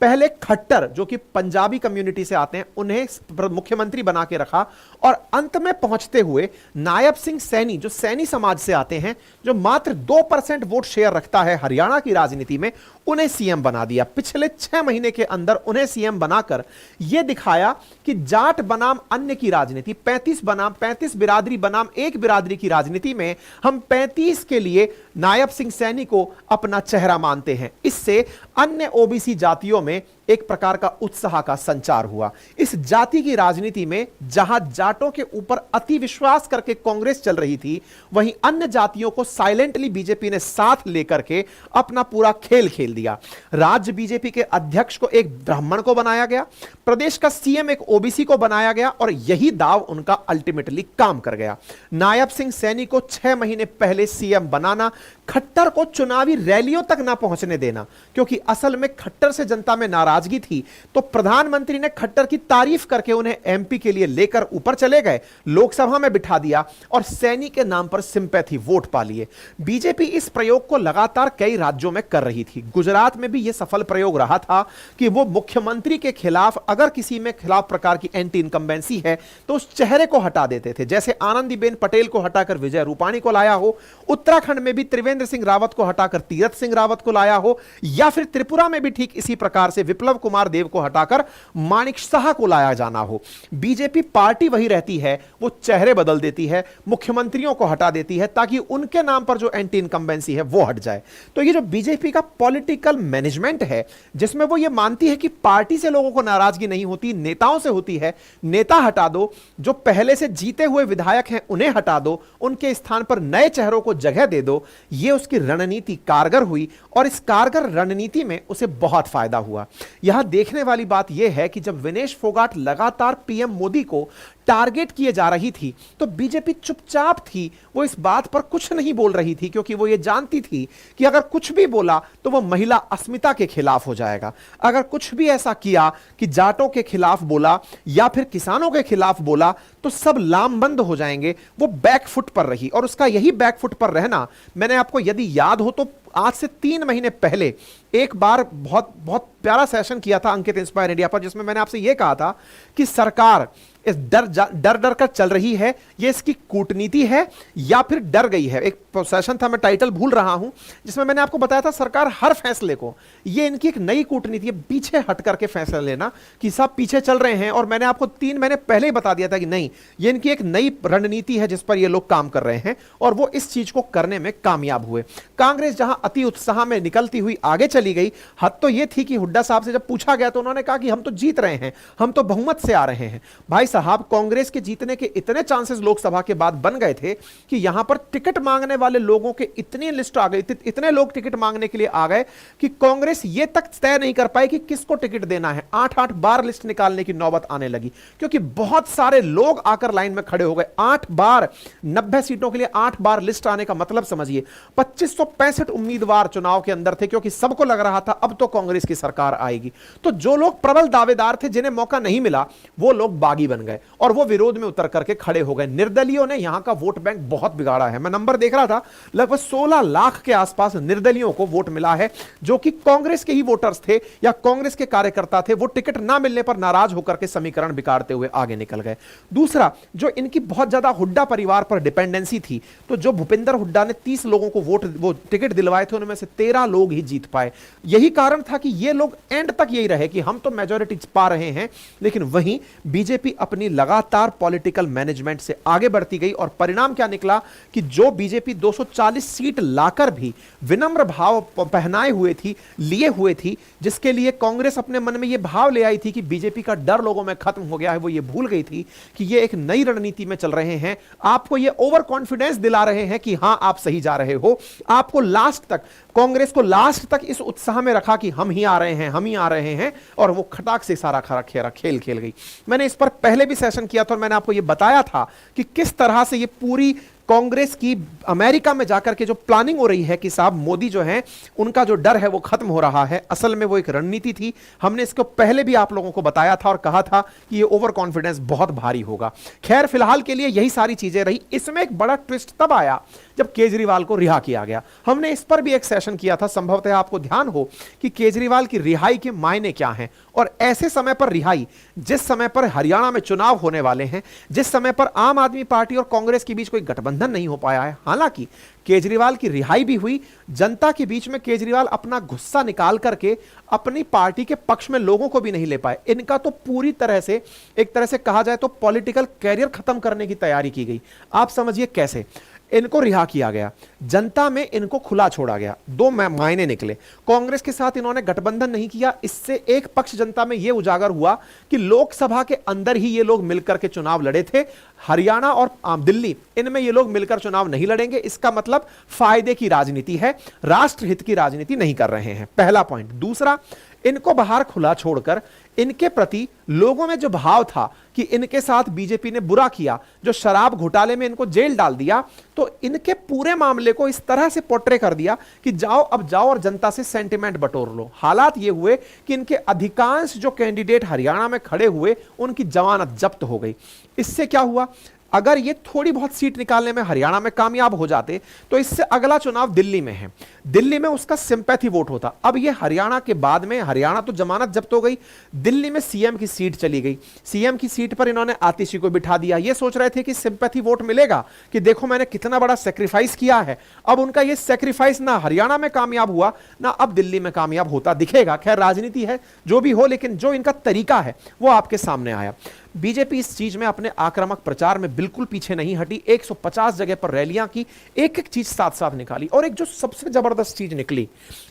पहले खट्टर जो कि पंजाबी कम्युनिटी से आते हैं उन्हें मुख्यमंत्री बना के रखा, और अंत में पहुंचते हुए नायब सिंह सैनी जो सैनी समाज से आते हैं, जो मात्र 2% वोट शेयर रखता है हरियाणा की राजनीति में, उन्हें सीएम बना दिया। पिछले 6 महीने के अंदर उन्हें सीएम बनाकर यह दिखाया कि जाट बनाम अन्य की राजनीति, 35 बिरादरी बनाम एक बिरादरी की राजनीति में हम 35 के लिए नायब सिंह सैनी को अपना चेहरा मानते हैं। इससे अन्य ओबीसी जातियों में एक प्रकार का उत्साह का संचार हुआ। इस जाति की राजनीति में जहां जाटों के ऊपर अति विश्वास करके कांग्रेस चल रही थी, वहीं अन्य जातियों को साइलेंटली बीजेपी ने साथ लेकर के अपना पूरा खेल खेल दिया। राज्य बीजेपी के अध्यक्ष को एक ब्राह्मण को बनाया गया, प्रदेश का सीएम एक ओबीसी को बनाया गया, और यही दाव उनका अल्टीमेटली काम कर गया। नायब सिंह सैनी को 6 महीने पहले सीएम बनाना, खट्टर को चुनावी रैलियों तक ना पहुंचने देना, क्योंकि असल में खट्टर से जनता में नाराजगी थी, तो प्रधानमंत्री ने खट्टर की तारीफ करके उन्हें एमपी के लिए लेकर ऊपर चले गए, लोकसभा में बिठा दिया और सैनी के नाम पर सिंपैथी वोट पा लिए। बीजेपी इस प्रयोग को लगातार कई राज्यों में कर रही थी। गुजरात में भी यह सफल प्रयोग रहा था कि वो मुख्यमंत्री के खिलाफ अगर किसी में खिलाफ प्रकार की एंटी इनकम्बेंसी है तो उस चेहरे को हटा देते थे, जैसे आनंदीबेन पटेल को हटाकर विजय रूपाणी को लाया हो, उत्तराखंड में भी त्रिवेंद्र सिंह रावत को हटाकर तीरथ सिंह रावत को लाया हो, या फिर त्रिपुरा में भी ठीक इसी प्रकार से विप्लव कुमार देव को हटाकर मानिक शाह को लाया जाना हो। बीजेपी पार्टी वही रहती है, वो चेहरे बदल देती है, मुख्यमंत्रियों को हटा देती है ताकि उनके नाम पर जो एंटी इनकम्बेंसी है वो हट जाए। तो ये जो बीजेपी का पॉलिटिकल मैनेजमेंट है, जिसमें वो ये मानती है कि पार्टी से लोगों को नाराजगी नहीं होती, नेताओं से होती है, नेता हटा दो, जो पहले से जीते हुए विधायक हैं उन्हें हटा दो, उनके स्थान पर नए चेहरों को जगह दे दो, ये उसकी रणनीति कारगर हुई, और इस कारगर रणनीति में उसे बहुत फायदा हुआ। यहां देखने वाली बात यह है कि जब विनेश फोगाट लगातार पीएम मोदी को टारगेट किए जा रही थी, तो बीजेपी चुपचाप थी, वो इस बात पर कुछ नहीं बोल रही थी, क्योंकि वो ये जानती थी कि अगर कुछ भी बोला तो वो महिला अस्मिता के खिलाफ हो जाएगा। अगर कुछ भी ऐसा किया कि जाटों के खिलाफ बोला या फिर किसानों के खिलाफ बोला तो सब लामबंद हो जाएंगे। वो बैकफुट पर रही, और उसका यही बैकफुट पर रहना, मैंने आपको यदि याद हो तो आज से 3 महीने पहले एक बार बहुत बहुत प्यारा सेशन किया था अंकित इंस्पायर इंडिया पर, जिसमें मैंने आपसे यह कहा था कि सरकार इस डर कर चल रही है, ये इसकी कूटनीति है या फिर डर गई है। एक सेशन था, मैं टाइटल भूल रहा हूं, जिसमें मैंने आपको बताया था सरकार हर फैसले को, ये इनकी एक नई कूटनीति है, पीछे हट करके फैसला लेना कि सब पीछे चल रहे हैं। और मैंने आपको 3 महीने पहले ही बता दिया था कि नहीं, ये इनकी एक नई रणनीति है जिस पर ये लोग काम कर रहे हैं, और वो इस चीज को करने में कामयाब हुए। कांग्रेस जहां अति उत्साह में निकलती हुई आगे चली गई, हद तो यह थी कि हुड्डा साहब से जब पूछा गया तो उन्होंने कहा कि हम तो जीत रहे हैं, हम तो बहुमत से आ रहे हैं। भाई साहब, कांग्रेस के जीतने के इतने चांसेस लोकसभा के बाद बन गए थे कि यहां पर टिकट मांगने वाले लोगों के इतनी लिस्ट आ गई, इतने लोग टिकट मांगने के लिए आ गए कि कांग्रेस यह तक तय नहीं कर पाई कि किसको टिकट देना है। 8-8 बार लिस्ट निकालने की नौबत आने लगी, क्योंकि बहुत सारे लोग आकर लाइन में खड़े हो गए। 8 बार 90 सीटों के लिए 8 बार लिस्ट आने का मतलब समझिए, 2565 उम्मीदवार चुनाव के अंदर थे, क्योंकि सबको लग रहा था अब तो कांग्रेस की सरकार आएगी। तो जो लोग प्रबल दावेदार थे, जिन्हें मौका नहीं मिला, वो लोग बागी बन गए और वो विरोध में उतर करके खड़े हो गए। निर्दलियों ने यहां का वोट बैंक बहुत बिगाड़ा है। मैं नंबर देख रहा था, लगभग 16 लाख के आसपास निर्दलियों को वोट मिला है, जो कि कांग्रेस के ही वोटर्स थे या कांग्रेस के कार्यकर्ता थे। वो टिकट ना मिलने पर नाराज होकर के समीकरण बिगाड़ते हुए आगे निकल गए। दूसरा, जो इनकी बहुत ज्यादा हुड्डा परिवार पर डिपेंडेंसी थी, तो जो भूपेंद्र हुड्डा ने 30 लोगों को वो टिकट दिलवाए थे, उनमें से 13 लोग ही जीत पाए। यही कारण था कि ये लोग एंड तक यही रहे कि हम तो मेजॉरिटी पा रहे हैं, लेकिन वहीं बीजेपी अपनी लगातार पॉलिटिकल मैनेजमेंट से आगे बढ़ती गई। और परिणाम क्या निकला कि जो बीजेपी 240 सीट लाकर भी विनम्र भाव पहनाए हुए थी, लिए हुए थी, जिसके लिए कांग्रेस अपने मन में यह भाव ले आई थी कि बीजेपी का डर लोगों में खत्म हो गया है, वो ये भूल गई थी कि ये एक नई रणनीति में चल रहे हैं। आपको ये ओवर कॉन्फिडेंस दिला रहे हैं कि हां आप सही जा रहे हो। आपको लास्ट तक, कांग्रेस को लास्ट तक इस उत्साह में रखा कि हम ही आ रहे हैं, हम ही आ रहे हैं, और वो खटाक से सारा खेल खेल गई। मैंने इस पर पहले भी सेशन किया था और मैंने आपको यह बताया था कि किस तरह से ये पूरी कांग्रेस की अमेरिका में जाकर के जो प्लानिंग हो रही है कि साहब मोदी जो हैं उनका जो डर है वो खत्म हो रहा है, असल में वो एक रणनीति थी। हमने इसको पहले भी आप लोगों को बताया था और कहा था कि ये ओवर कॉन्फिडेंस बहुत भारी होगा। खैर फिलहाल के लिए यही सारी चीजें रही। इसमें एक बड़ा ट्विस्ट तब आया जब केजरीवाल को रिहा किया गया। हमने इस पर भी एक सेशन किया था, संभवतः आपको ध्यान हो कि केजरीवाल की रिहाई के मायने क्या हैं और ऐसे समय पर रिहाई, जिस समय पर हरियाणा में चुनाव होने वाले हैं, जिस समय पर आम आदमी पार्टी और कांग्रेस के बीच कोई गठबंधन नहीं हो पाया है। हालांकि केजरीवाल की रिहाई भी हुई, जनता के बीच में केजरीवाल अपना गुस्सा निकाल करके अपनी पार्टी के पक्ष में लोगों को भी नहीं ले पाए। इनका तो पूरी तरह से, एक तरह से कहा जाए तो पॉलिटिकल कैरियर खत्म करने की तैयारी की गई। आप समझिए कैसे इनको रिहा किया गया, जनता में इनको खुला छोड़ा गया। दो मायने निकले। कांग्रेस के साथ इन्होंने गठबंधन नहीं किया, इससे एक पक्ष जनता में यह उजागर हुआ कि लोकसभा के अंदर ही ये लोग मिलकर के चुनाव लड़े थे, हरियाणा और दिल्ली इनमें ये लोग मिलकर चुनाव नहीं लड़ेंगे। इसका मतलब फायदे की राजनीति है, राष्ट्रहित की राजनीति नहीं कर रहे हैं। पहला पॉइंट। दूसरा, इनको बाहर खुला छोड़कर इनके प्रति लोगों में जो भाव था कि इनके साथ बीजेपी ने बुरा किया, जो शराब घोटाले में इनको जेल डाल दिया, तो इनके पूरे मामले को इस तरह से पोर्ट्रे कर दिया कि जाओ अब जाओ और जनता से सेंटिमेंट बटोर लो। हालात ये हुए कि इनके अधिकांश जो कैंडिडेट हरियाणा में खड़े हुए उनकी जमानत जब्त हो गई। इससे क्या हुआ, अगर ये थोड़ी बहुत सीट निकालने में हरियाणा में कामयाब हो जाते तो इससे अगला चुनाव दिल्ली में है, दिल्ली में उसका सिंपैथी वोट होता। अब ये हरियाणा के बाद में, हरियाणा तो जमानत जब्त हो गई, दिल्ली में सीएम की सीट चली गई। सीएम की सीट पर इन्होंने आतिशी को बिठा दिया। ये सोच रहे थे कि सिंपैथी वोट मिलेगा कि देखो मैंने कितना बड़ा सेक्रीफाइस किया है। अब उनका ये सेक्रीफाइस ना हरियाणा में कामयाब हुआ, ना अब दिल्ली में कामयाब होता दिखेगा। खैर राजनीति है जो भी हो, लेकिन जो इनका तरीका है वो आपके सामने आया। बीजेपी इस चीज में अपने आक्रामक प्रचार में बिल्कुल पीछे नहीं हटी। 150 जगह पर रैलियां की, एक एक चीज साथ साथ निकाली। और एक जो सबसे जबरदस्त चीज निकली,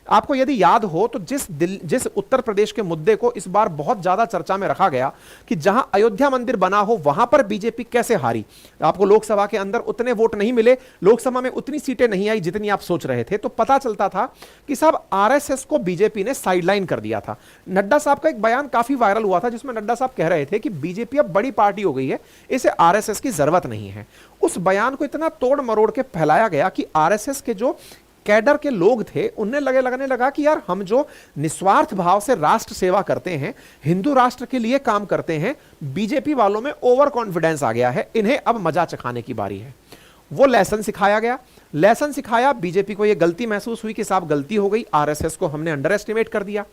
आपको यदि याद हो तो जिस उत्तर प्रदेश के मुद्दे को इस बार बहुत ज्यादा चर्चा में रखा गया कि जहां अयोध्या मंदिर बना हो वहां पर बीजेपी कैसे हारी। आपको लोकसभा के अंदर उतने वोट नहीं मिले, लोकसभा में उतनी सीटें नहीं आई जितनी आप सोच रहे थे, तो पता चलता था कि साहब आरएसएस को बीजेपी ने साइडलाइन कर दिया था। नड्डा साहब का एक बयान काफी वायरल हुआ था जिसमें नड्डा साहब कह रहे थे कि बीजेपी अब बड़ी पार्टी हो गई है, इसे आरएसएस की जरूरत नहीं है। उस बयान को इतना तोड़ मरोड़ के फैलाया गया कि आरएसएस के जो कैडर के लोग थे उन्हें लगने लगा कि यार हम जो निस्वार्थ भाव से राष्ट्र सेवा करते हैं, हिंदू राष्ट्र के लिए काम करते हैं, बीजेपी वालों में ओवर कॉन्फिडेंस आ गया है, इन्हें अब मजा चखाने की बारी है। वो लेसन सिखाया गया, लेसन सिखाया। बीजेपी को यह गलती महसूस हुई कि साहब गलती हो गई, आरएसएस को हमने अंडर एस्टिमेट कर दिया।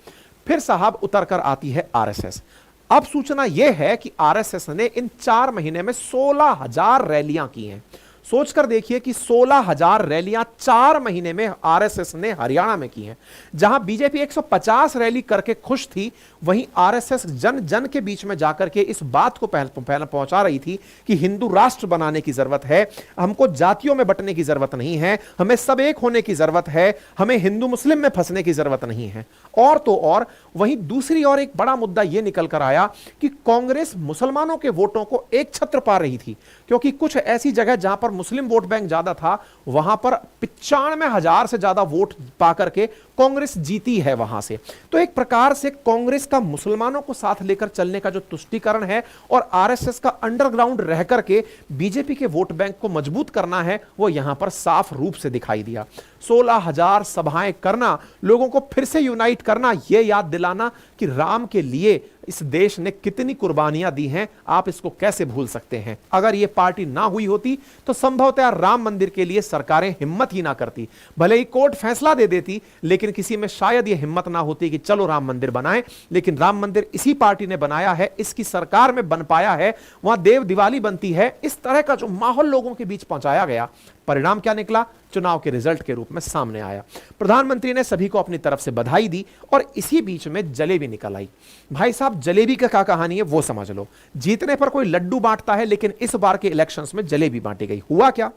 फिर साहब उतर कर आती है आरएसएस। अब सूचना यह है कि आरएसएस ने इन 4 महीने में 16,000 रैलियां की हैं। सोचकर देखिए कि 16,000 रैलियां 4 महीने में आरएसएस ने हरियाणा में की हैं। जहां बीजेपी 150 रैली करके खुश थी, वहीं आरएसएस जन जन के बीच में जाकर के इस बात को पहले पहुंचा रही थी कि हिंदू राष्ट्र बनाने की जरूरत है, हमको जातियों में बंटने की जरूरत नहीं है, हमें सब एक होने की जरूरत है, हमें हिंदू मुस्लिम में फंसने की जरूरत नहीं है। और तो और वहीं दूसरी ओर एक बड़ा मुद्दा यह निकल कर आया कि कांग्रेस मुसलमानों के वोटों को एक छत्र पा रही थी, क्योंकि कुछ ऐसी जगह जहां पर मुस्लिम वोट बैंक ज्यादा था वहां पर 95,000 से ज्यादा वोट पाकर के कांग्रेस जीती है वहां से। तो एक प्रकार से कांग्रेस का मुसलमानों को साथ लेकर चलने का जो तुष्टीकरण है और आरएसएस का अंडरग्राउंड रह करके बीजेपी के वोट बैंक को मजबूत करना है, वो यहां पर साफ रूप से दिखाई दिया। 16,000 सभाएं करना, लोगों को फिर से यूनाइट करना, यह याद दिलाना कि राम के लिए इस देश ने कितनी कुर्बानियां दी हैं, आप इसको कैसे भूल सकते हैं। अगर यह पार्टी ना हुई होती तो संभवतः राम मंदिर के लिए सरकारें हिम्मत ही ना करती। भले ही कोर्ट फैसला दे देती, लेकिन किसी में शायद यह हिम्मत ना होती कि चलो राम मंदिर बनाएं। लेकिन राम मंदिर इसी पार्टी ने बनाया है, इसकी सरकार में बन पाया है, वहां देव दिवाली बनती है। इस तरह का जो माहौल लोगों के बीच पहुंचाया गया, परिणाम क्या निकला? चुनाव के रिजल्ट के रूप में सामने आया। प्रधानमंत्री ने सभी को अपनी तरफ से बधाई दी और इसी बीच में जलेबी निकल आई। भाई साहब, जलेबी का क्या कहानी है वो समझ लो। जीतने पर कोई लड्डू बांटता है, लेकिन इस बार के इलेक्शंस में जलेबी बांटी गई। हुआ क्या?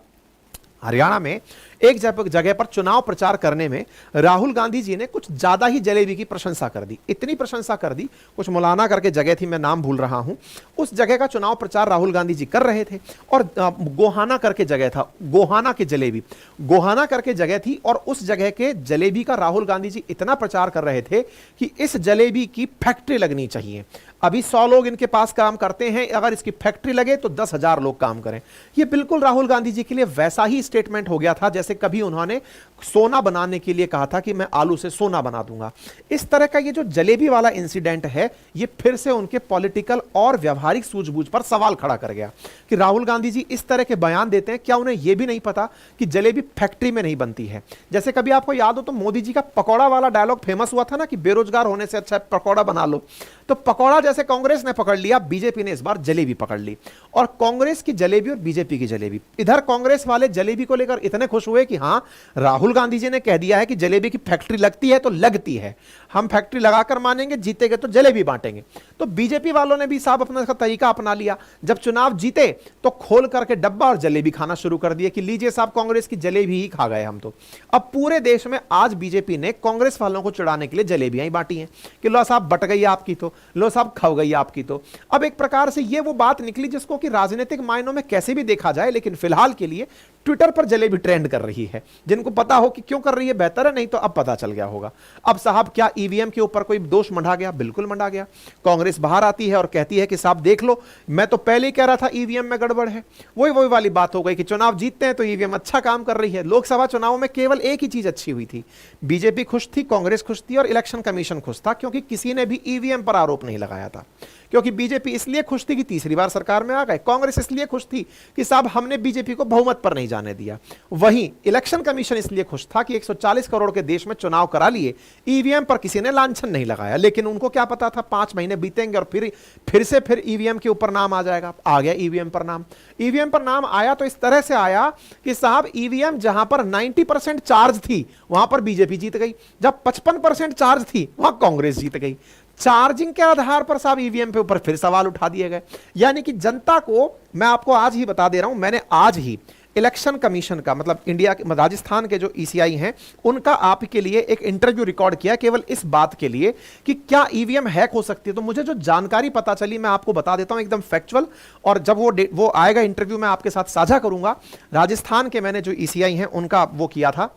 हरियाणा में एक जगह पर चुनाव प्रचार करने में राहुल गांधी जी ने कुछ ज्यादा ही जलेबी की प्रशंसा कर दी, इतनी प्रशंसा कर दी, कुछ मौलाना करके जगह थी, मैं नाम भूल रहा हूं, उस जगह का चुनाव प्रचार राहुल गांधी जी कर रहे थे और गोहाना करके जगह था, गोहाना की जलेबी, गोहाना करके जगह थी और उस जगह के जलेबी का राहुल गांधी जी इतना प्रचार कर रहे थे कि इस जलेबी की फैक्ट्री लगनी चाहिए। अभी 100 लोग इनके पास काम करते हैं, अगर इसकी फैक्ट्री लगे तो 10,000 लोग काम करें। यह बिल्कुल राहुल गांधी जी के लिए वैसा ही स्टेटमेंट हो गया था जैसे कभी उन्होंने सोना बनाने के लिए कहा था कि मैं आलू से सोना बना दूंगा। इस तरह का ये जो जलेबी वाला इंसिडेंट है, ये फिर से उनके पॉलिटिकल और व्यवहारिक सूझबूझ पर सवाल खड़ा कर गया कि राहुल गांधी जी इस तरह के बयान देते हैं, क्या उन्हें यह भी नहीं पता कि जलेबी फैक्ट्री में नहीं बनती है। जैसे कभी आपको याद हो तो मोदी जी का पकौड़ा वाला डायलॉग फेमस हुआ था ना कि बेरोजगार होने से अच्छा पकौड़ा बना लो। तो पकौड़ा जैसे कांग्रेस ने पकड़ लिया, बीजेपी ने इस बार जलेबी पकड़ ली, और कांग्रेस की जलेबी और बीजेपी की जलेबी। इधर कांग्रेस वाले जलेबी को लेकर इतने खुश हुए कि हां, राहुल गांधी जी ने कह दिया है कि जलेबी की फैक्ट्री लगती है तो लगती है, हम फैक्ट्री लगाकर मानेंगे, जीतेंगे तो जलेबी बांटेंगे। तो बीजेपी वालों ने भी साहब अपना तरीका अपना लिया, जब चुनाव जीते तो खोल करके डब्बा और जलेबी खाना शुरू कर दिया कि लीजिए साहब, कांग्रेस की जलेबी ही खा गए हम तो। अब पूरे देश में आज बीजेपी ने कांग्रेस वालों को चिढ़ाने के लिए जलेबियां ही बांटी हैं कि लो साहब बट गई आपकी तो, लो साहब खा गई आपकी तो। अब एक प्रकार से ये वो बात निकली जिसको कि राजनीतिक मायनों में कैसे भी देखा जाए, लेकिन फिलहाल के लिए ट्विटर पर जलेबी ट्रेंड कर रही है। जिनको पता हो कि क्यों कर रही है बेहतर है, नहीं तो अब पता चल गया होगा। अब साहब क्या ईवीएम के ऊपर कोई दोष मंडा गया? बिल्कुल मंडा गया। कांग्रेस बाहर आती है और कहती है कि साहब देख लो, मैं तो पहले ही कह रहा था ईवीएम में गड़बड़ है। वही वाली बात हो गई कि चुनाव जीतते हैं तो ईवीएम अच्छा काम कर रही है। लोकसभा चुनाव में केवल एक ही चीज अच्छी हुई थी, बीजेपी खुश थी, कांग्रेस खुश थी और इलेक्शन कमीशन खुश था, क्योंकि किसी ने भी ईवीएम पर आरोप नहीं लगाया था। क्योंकि बीजेपी इसलिए खुश थी कि तीसरी बार सरकार में आ गए, कांग्रेस इसलिए खुश थी कि साहब हमने बीजेपी को बहुमत पर नहीं जाने दिया। वहीं इलेक्शन कमीशन इसलिए खुश था कि 140 करोड़ के देश में चुनाव करा लिए, ईवीएम पर किसी ने लांछन नहीं लगाया। लेकिन उनको क्या पता था 5 महीने बीतेंगे और फिर ईवीएम के ऊपर नाम आ जाएगा। आ गया ईवीएम पर नाम। ईवीएम पर नाम आया तो इस तरह से आया कि साहब ईवीएम जहां पर 90% चार्ज थी वहां पर बीजेपी जीत गई, जब 55% चार्ज थी वहां कांग्रेस जीत गई। चार्जिंग के आधार पर साहब ईवीएम पे ऊपर फिर सवाल उठा दिए गए। यानी कि जनता को, मैं आपको आज ही बता दे रहा हूं, मैंने आज ही इलेक्शन कमीशन का, मतलब इंडिया के, राजस्थान के जो ईसीआई हैं, उनका आपके लिए एक इंटरव्यू रिकॉर्ड किया केवल इस बात के लिए कि क्या ईवीएम हैक हो सकती है। तो मुझे जो जानकारी पता चली मैं आपको बता देता हूं, एकदम फैक्चुअल, और जब वो आएगा इंटरव्यू मैं आपके साथ साझा करूंगा। राजस्थान के मैंने जो ईसीआई हैं उनका वो किया था,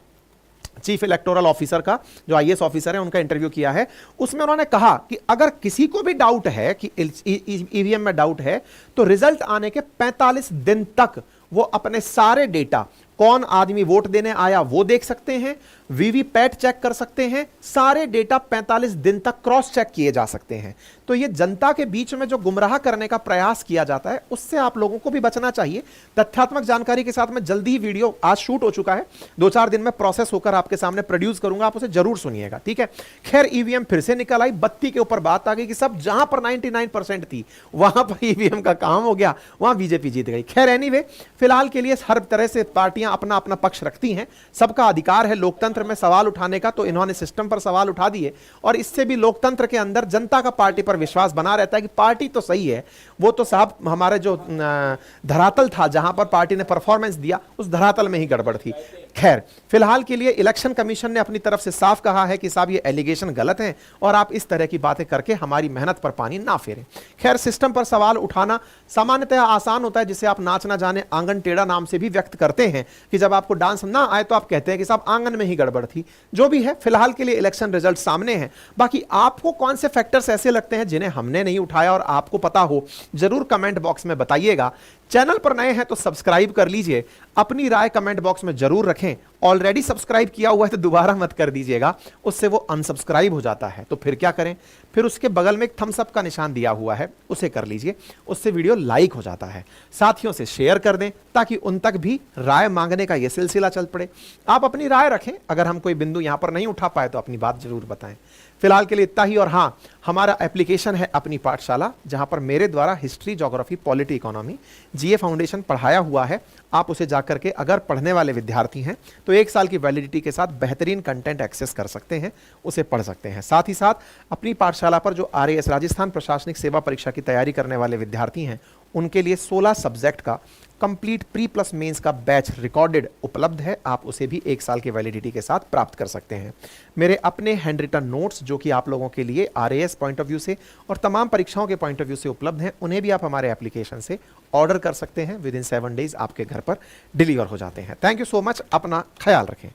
चीफ इलेक्टोरल ऑफिसर का, जो आईएएस ऑफिसर है, उनका इंटरव्यू किया है। उसमें उन्होंने कहा कि अगर किसी को भी डाउट है कि ईवीएम में डाउट है तो रिजल्ट आने के 45 दिन तक वो अपने सारे डेटा, कौन आदमी वोट देने आया वो देख सकते हैं, वीवीपैट चेक कर सकते हैं, सारे डेटा 45 दिन तक क्रॉस चेक किए जा सकते हैं। तो ये जनता के बीच में जो गुमराह करने का प्रयास किया जाता है उससे आप लोगों को भी बचना चाहिए। तथ्यात्मक जानकारी के साथ में जल्दी ही वीडियो आज शूट हो चुका है, 2-4 दिन में प्रोसेस होकर आपके सामने प्रोड्यूस करूंगा, आप उसे जरूर सुनिएगा, ठीक है। खैर ईवीएम फिर से निकल आई, बत्ती के ऊपर बात आ गई कि सब जहां पर 99% थी वहां पर ईवीएम का काम हो गया, वहां बीजेपी जीत गई। खैर एनीवे, फिलहाल के लिए हर तरह से पार्टियां अपना अपना पक्ष रखती हैं, सबका अधिकार है लोकतंत्र में सवाल उठाने का। तो इन्होंने सिस्टम पर सवाल उठा दिए और इससे भी लोकतंत्र के अंदर जनता का पार्टी पर विश्वास बना रहता है कि पार्टी तो सही है, वो तो साहब हमारे जो धरातल था जहां पर पार्टी ने परफॉर्मेंस दिया उस धरातल में ही गड़बड़ थी। खैर फिलहाल के लिए इलेक्शन कमीशन ने अपनी तरफ से साफ कहा है कि साहब ये एलिगेशन गलत हैं और आप इस तरह की बातें करके हमारी मेहनत पर पानी ना फेरें। खैर सिस्टम पर सवाल उठाना सामान्यतः आसान होता है, जिसे आप नाच ना जाने आंगन टेढ़ा नाम से भी व्यक्त करते हैं कि जब आपको डांस ना आए तो आप कहते हैं कि साहब आंगन में ही गड़बड़ थी। जो भी है, फिलहाल के लिए इलेक्शन रिजल्ट सामने हैं। बाकी आपको कौन से फैक्टर्स ऐसे लगते हैं जिन्हें हमने नहीं उठाया और आपको पता हो, जरूर कमेंट बॉक्स में बताइएगा। चैनल पर नए हैं तो सब्सक्राइब कर लीजिए, अपनी राय कमेंट बॉक्स में जरूर रखें। ऑलरेडी सब्सक्राइब किया हुआ है तो दोबारा मत कर दीजिएगा, उससे वो अनसब्सक्राइब हो जाता है। तो फिर क्या करें, फिर उसके बगल में एक थम्स अप का निशान दिया हुआ है, उसे कर लीजिए, उससे वीडियो लाइक हो जाता है। साथियों से शेयर कर दें ताकि उन तक भी राय मांगने का यह सिलसिला चल पड़े। आप अपनी राय रखें, अगर हम कोई बिंदु यहां पर नहीं उठा पाए तो अपनी बात जरूर बताएं। फिलहाल के लिए इतना ही। और हां, हमारा एप्लीकेशन है अपनी पाठशाला, जहां पर मेरे द्वारा हिस्ट्री, ज्योग्राफी, पॉलिटी, इकोनॉमी, जीए फाउंडेशन पढ़ाया हुआ है। आप उसे जाकर के अगर पढ़ने वाले विद्यार्थी हैं तो 1 साल की वैलिडिटी के साथ बेहतरीन कंटेंट एक्सेस कर सकते हैं, उसे पढ़ सकते हैं। साथ ही साथ अपनी पाठशाला पर जो आरएएस राजस्थान प्रशासनिक सेवा परीक्षा की तैयारी करने वाले विद्यार्थी हैं, उनके लिए 16 सब्जेक्ट का कंप्लीट प्री प्लस मेंस का बैच रिकॉर्डेड उपलब्ध है। आप उसे भी 1 साल की वैलिडिटी के साथ प्राप्त कर सकते हैं। मेरे अपने हैंड रिटन नोट्स जो कि आप लोगों के लिए आरएएस पॉइंट ऑफ व्यू से और तमाम परीक्षाओं के पॉइंट ऑफ व्यू से उपलब्ध हैं, उन्हें भी आप हमारे एप्लीकेशन से ऑर्डर कर सकते हैं। विद इन 7 डेज आपके घर पर डिलीवर हो जाते हैं। Thank you so much. अपना ख्याल रखें।